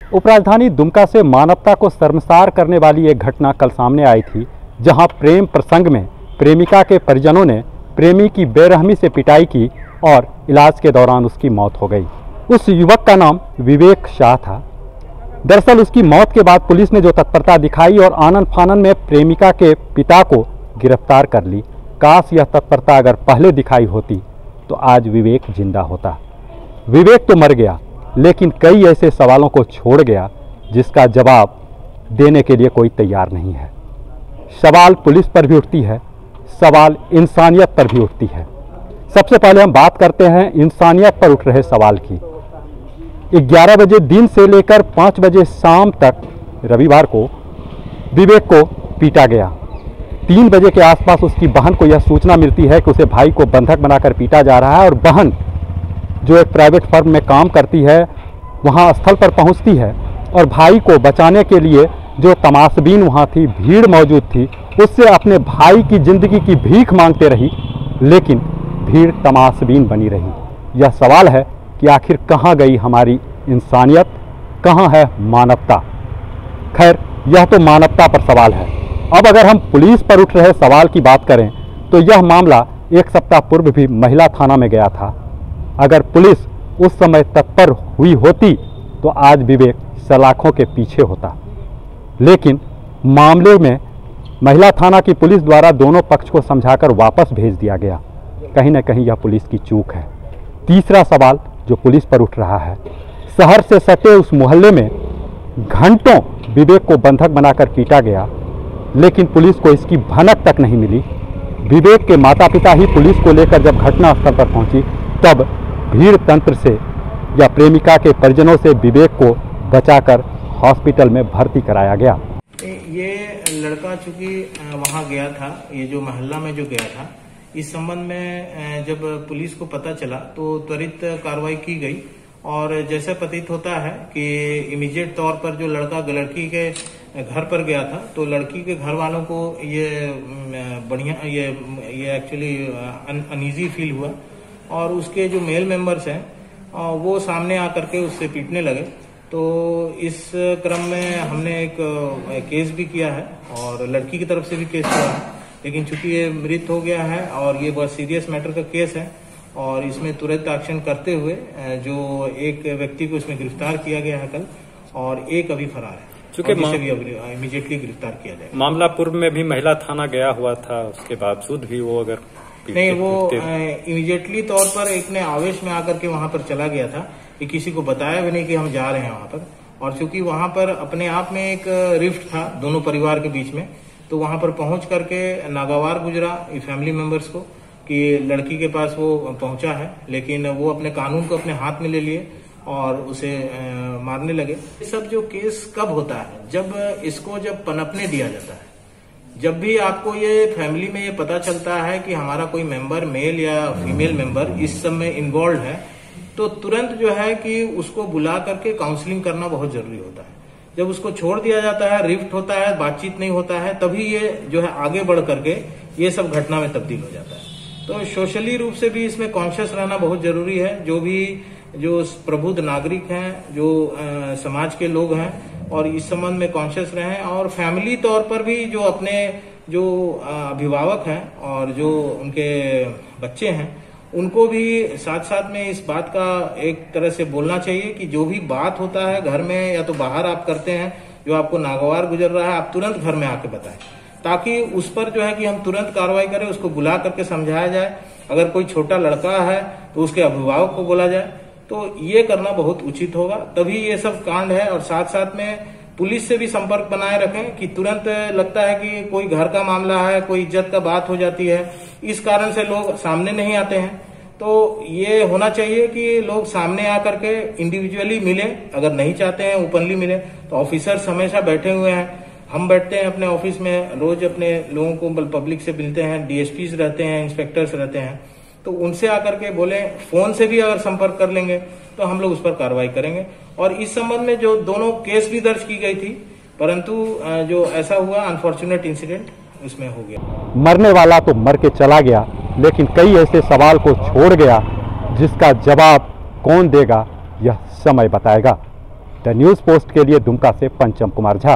उपराजधानी दुमका से मानवता को शर्मसार करने वाली एक घटना कल सामने आई थी, जहां प्रेम प्रसंग में प्रेमिका के परिजनों ने प्रेमी की बेरहमी से पिटाई की और इलाज के दौरान उसकी मौत हो गई। उस युवक का नाम विवेक शाह था। दरअसल उसकी मौत के बाद पुलिस ने जो तत्परता दिखाई और आनन फानन में प्रेमिका के पिता को गिरफ्तार कर ली। काश यह तत्परता अगर पहले दिखाई होती तो आज विवेक जिंदा होता। विवेक तो मर गया, लेकिन कई ऐसे सवालों को छोड़ गया जिसका जवाब देने के लिए कोई तैयार नहीं है। सवाल पुलिस पर भी उठती है, सवाल इंसानियत पर भी उठती है। सबसे पहले हम बात करते हैं इंसानियत पर उठ रहे सवाल की। 11 बजे दिन से लेकर 5 बजे शाम तक रविवार को विवेक को पीटा गया। 3 बजे के आसपास उसकी बहन को यह सूचना मिलती है कि उसे भाई को बंधक बनाकर पीटा जा रहा है और बहन जो एक प्राइवेट फर्म में काम करती है वहां स्थल पर पहुंचती है और भाई को बचाने के लिए जो तमाशबीन वहां थी, भीड़ मौजूद थी, उससे अपने भाई की जिंदगी की भीख मांगते रही, लेकिन भीड़ तमाशबीन बनी रही। यह सवाल है कि आखिर कहां गई हमारी इंसानियत, कहां है मानवता। खैर, यह तो मानवता पर सवाल है। अब अगर हम पुलिस पर उठ रहे सवाल की बात करें तो यह मामला 1 सप्ताह पूर्व भी महिला थाना में गया था। अगर पुलिस उस समय तत्पर हुई होती तो आज विवेक सलाखों के पीछे होता, लेकिन मामले में महिला थाना की पुलिस द्वारा दोनों पक्ष को समझाकर वापस भेज दिया गया। कहीं न कहीं यह पुलिस की चूक है। तीसरा सवाल जो पुलिस पर उठ रहा है, शहर से सटे उस मोहल्ले में घंटों विवेक को बंधक बनाकर पीटा गया, लेकिन पुलिस को इसकी भनक तक नहीं मिली। विवेक के माता पिता ही पुलिस को लेकर जब घटनास्थल पर पहुंची तब भीड़ तंत्र से या प्रेमिका के परिजनों से विवेक को बचाकर हॉस्पिटल में भर्ती कराया गया। ये लड़का चूंकि वहां गया था, ये जो मोहल्ला में जो गया था, इस संबंध में जब पुलिस को पता चला तो त्वरित कार्रवाई की गई और जैसे प्रतीत होता है कि इमीडिएट तौर पर जो लड़की के घर पर गया था तो लड़की के घर वालों को ये बढ़िया ये एक्चुअली अनईजी फील हुआ और उसके जो मेल मेंबर्स हैं वो सामने आकर के उससे पीटने लगे। तो इस क्रम में हमने एक केस भी किया है और लड़की की तरफ से भी केस किया है, लेकिन चूंकि ये मृत हो गया है और ये बहुत सीरियस मैटर का केस है और इसमें तुरंत एक्शन करते हुए जो एक व्यक्ति को इसमें गिरफ्तार किया गया है कल और एक अभी फरार है, चूंकि इमीडिएटली गिरफ्तार किया जाए। मामला पूर्व में भी महिला थाना गया हुआ था, उसके बावजूद भी वो अगर नहीं, वो इमीडिएटली तौर पर एक ने आवेश में आकर के वहां पर चला गया था कि किसी को बताया भी नहीं कि हम जा रहे हैं वहां पर, और चूंकि वहां पर अपने आप में एक रिफ्ट था दोनों परिवार के बीच में, तो वहां पर पहुंच करके नागवार गुजरा फैमिली मेंबर्स को कि लड़की के पास वो पहुंचा है, लेकिन वो अपने कानून को अपने हाथ में ले लिए और उसे मारने लगे। ये सब जो केस कब होता है, जब इसको पनपने दिया जाता है। जब भी आपको ये फैमिली में ये पता चलता है कि हमारा कोई मेंबर मेल या फीमेल मेंबर इस सब में इन्वॉल्व है, तो तुरंत जो है कि उसको बुला करके काउंसलिंग करना बहुत जरूरी होता है। जब उसको छोड़ दिया जाता है, रिफ्ट होता है, बातचीत नहीं होता है, तभी ये जो है आगे बढ़ करके ये सब घटना में तब्दील हो जाता है। तो सोशली रूप से भी इसमें कॉन्शियस रहना बहुत जरूरी है। जो प्रबुद्ध नागरिक हैं, जो समाज के लोग हैं और इस संबंध में कॉन्शियस रहें और फैमिली तौर पर भी जो अपने जो अभिभावक हैं और जो उनके बच्चे हैं उनको भी साथ साथ में इस बात का एक तरह से बोलना चाहिए कि जो भी बात होता है घर में या तो बाहर आप करते हैं, जो आपको नागवार गुजर रहा है, आप तुरंत घर में आके बताएं, ताकि उस पर जो है कि हम तुरंत कार्रवाई करें, उसको बुला करके समझाया जाए। अगर कोई छोटा लड़का है तो उसके अभिभावक को बोला जाए, तो ये करना बहुत उचित होगा, तभी ये सब कांड है। और साथ साथ में पुलिस से भी संपर्क बनाए रखें कि तुरंत लगता है कि कोई घर का मामला है, कोई इज्जत का बात हो जाती है, इस कारण से लोग सामने नहीं आते हैं। तो ये होना चाहिए कि लोग सामने आकर के इंडिविजुअली मिले, अगर नहीं चाहते हैं ओपनली मिले तो ऑफिसर्स हमेशा बैठे हुए हैं। हम बैठते हैं अपने ऑफिस में, रोज अपने लोगों को पब्लिक से मिलते हैं, डीएसपीज रहते हैं, इंस्पेक्टर्स रहते हैं, तो उनसे आकर के बोले, फोन से भी अगर संपर्क कर लेंगे तो हम लोग उस पर कार्रवाई करेंगे। और इस संबंध में जो दोनों केस भी दर्ज की गई थी, परंतु जो ऐसा हुआ अनफॉर्चुनेट इंसिडेंट उसमें हो गया। मरने वाला तो मर के चला गया, लेकिन कई ऐसे सवाल को छोड़ गया जिसका जवाब कौन देगा यह समय बताएगा। द न्यूज़ पोस्ट के लिए दुमका से पंचम कुमार झा।